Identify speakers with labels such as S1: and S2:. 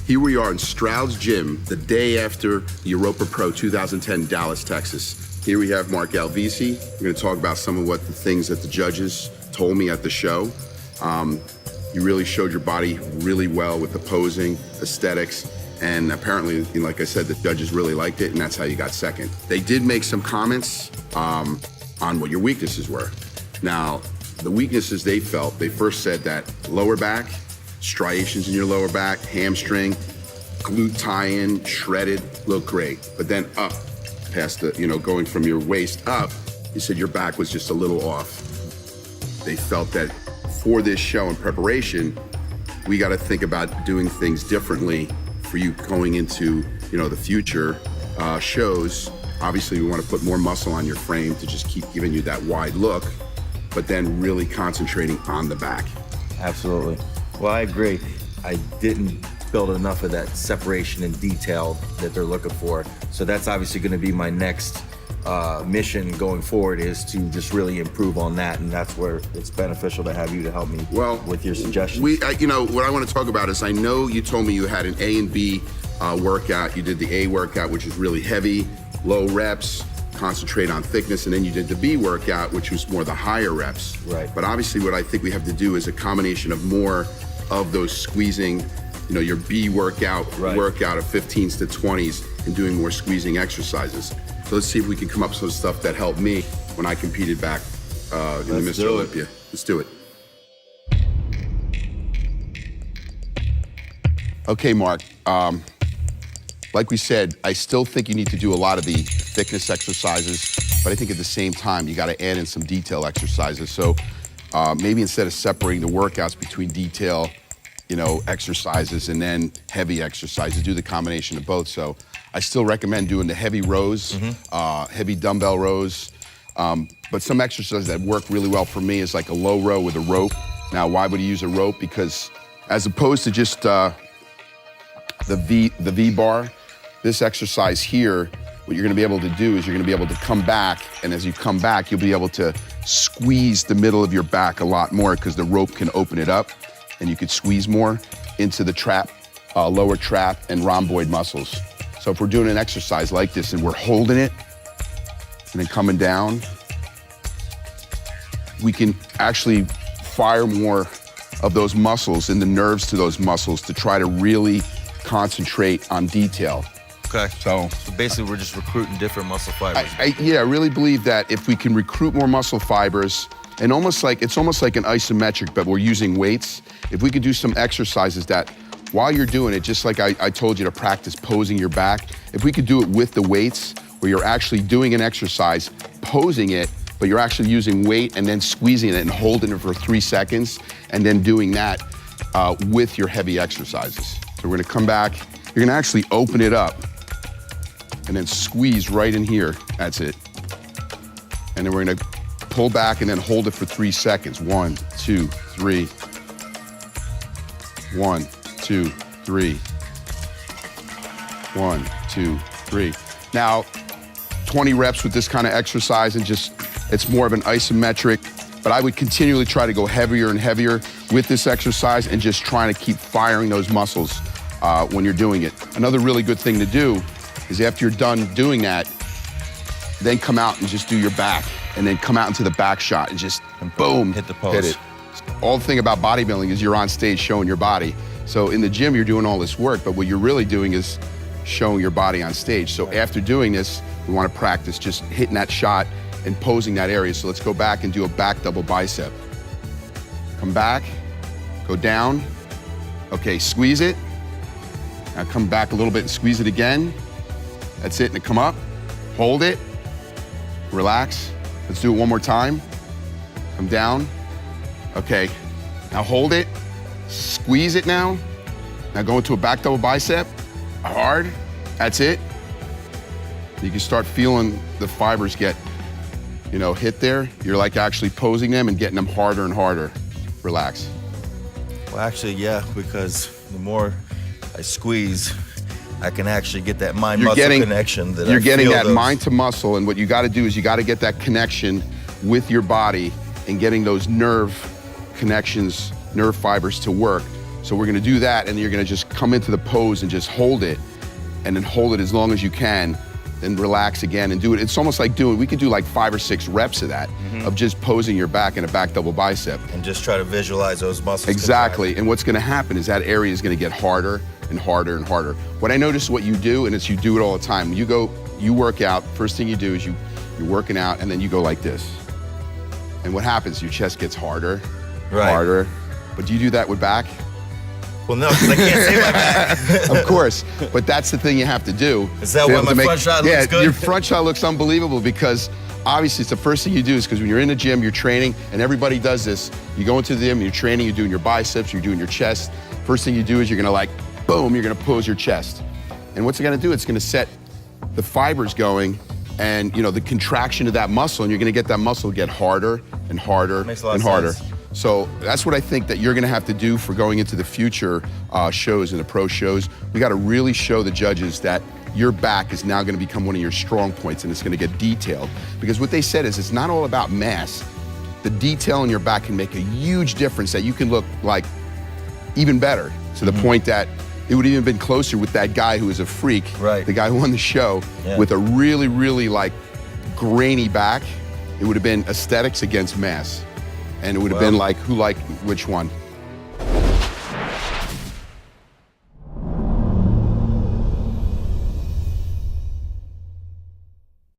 S1: Here we are in Stroud's Gym, the day after the Europa Pro 2010 Dallas, Texas. Here we have Mark Alvisi. We're gonna talk about some of the things that the judges told me at the show. You really showed your body really well with the posing, aesthetics, and apparently, like I said, the judges really liked it, and that's how you got second. They did make some comments on what your weaknesses were. Now, the weaknesses they felt, they first said that lower back, striations in your lower back, hamstring, glute tie-in, shredded, look great. But then up, past the, going from your waist up, you said your back was just a little off. They felt that for this show in preparation, we got to think about doing things differently for you going into, the future shows. Obviously, we want to put more muscle on your frame to just keep giving you that wide look, but then really concentrating on the back.
S2: Absolutely. Well, I agree. I didn't build enough of that separation and detail that they're looking for. So that's obviously going to be my next mission going forward, is to just really improve on that, and that's where it's beneficial to have you to help me with your suggestions.
S1: What I want to talk about is, I know you told me you had an A and B workout. You did the A workout, which is really heavy, low reps, concentrate on thickness, and then you did the B workout, which was more the higher reps.
S2: Right.
S1: But obviously what I think we have to do is a combination of more of those squeezing, your B workout of 15s to 20s, and doing more squeezing exercises. So let's see if we can come up with some stuff that helped me when I competed back in the Mr. Olympia. Let's do it. Okay, Mark. Like we said, I still think you need to do a lot of the thickness exercises, but I think at the same time, you got to add in some detail exercises. So maybe instead of separating the workouts between detail, exercises and then heavy exercises, do the combination of both. So I still recommend doing the heavy rows, heavy dumbbell rows. But some exercises that work really well for me is like a low row with a rope. Now, why would you use a rope? Because as opposed to just the V bar, this exercise here, what you're gonna be able to do is you're gonna be able to come back, and as you come back, you'll be able to squeeze the middle of your back a lot more, because the rope can open it up, and you could squeeze more into the trap, lower trap and rhomboid muscles. So if we're doing an exercise like this and we're holding it and then coming down, we can actually fire more of those muscles and the nerves to those muscles to try to really concentrate on detail.
S2: Okay.
S1: So
S2: basically, we're just recruiting different muscle fibers.
S1: I really believe that if we can recruit more muscle fibers, and it's almost like an isometric, but we're using weights. If we could do some exercises that, while you're doing it, just like I told you to practice posing your back, if we could do it with the weights, where you're actually doing an exercise, posing it, but you're actually using weight and then squeezing it and holding it for 3 seconds, and then doing that with your heavy exercises. So we're gonna come back, you're gonna actually open it up, and then squeeze right in here, that's it. And then we're gonna pull back and then hold it for 3 seconds. 1, 2, 3. 1, 2, 3. 1, 2, 3. Now, 20 reps with this kind of exercise, and it's more of an isometric, but I would continually try to go heavier and heavier with this exercise and just trying to keep firing those muscles when you're doing it. Another really good thing to do is after you're done doing that, then come out and just do your back, and then come out into the back shot and just boom,
S2: hit the pose.
S1: Hit it. All the thing about bodybuilding is you're on stage showing your body. So in the gym, you're doing all this work, but what you're really doing is showing your body on stage. So after doing this, we want to practice just hitting that shot and posing that area. So let's go back and do a back double bicep. Come back, go down. Okay, squeeze it. Now come back a little bit and squeeze it again. That's it, and come up, hold it, relax. Let's do it one more time. Come down. Okay, now hold it, squeeze it now. Now go into a back double bicep, hard, that's it. You can start feeling the fibers get, hit there. You're like actually posing them and getting them harder and harder. Relax.
S2: Well, actually, yeah, because the more I squeeze, I can actually get that mind-muscle connection.
S1: You're getting that mind to muscle, and what you got to do is you got to get that connection with your body and getting those nerve connections, nerve fibers to work. So we're gonna do that, and you're gonna just come into the pose and just hold it, and then hold it as long as you can, then relax again and do it. It's almost like we could do like 5 or 6 reps of that, of just posing your back in a back double bicep.
S2: And just try to visualize those muscles.
S1: Exactly, and what's gonna happen is that area is gonna get harder and harder and harder. What I notice what you do, and it's you do it all the time, you work out, first thing you do is you're working out, and then you go like this. And what happens, your chest gets harder, harder. But do you do that with back?
S2: Well, no, because I can't see my back.
S1: Of course, but that's the thing you have to do.
S2: Is that why my front shot looks good?
S1: Yeah, your front shot looks unbelievable, because obviously it's the first thing you do, is because when you're in the gym, you're training, and everybody does this. You go into the gym, you're training, you're doing your biceps, you're doing your chest. First thing you do is you're gonna like, boom, you're gonna pose your chest. And what's it gonna do? It's gonna set the fibers going, and the contraction of that muscle, and you're gonna get that muscle get harder and harder and harder. So that's what I think that you're gonna have to do for going into the future shows and the pro shows. We gotta really show the judges that your back is now gonna become one of your strong points, and it's gonna get detailed. Because what they said is it's not all about mass. The detail in your back can make a huge difference, that you can look like even better, to the point that it would even been closer with that guy who was a freak, the guy who won the show, with a really, really like grainy back. It would have been aesthetics against mass. And it would have been like, who liked which one?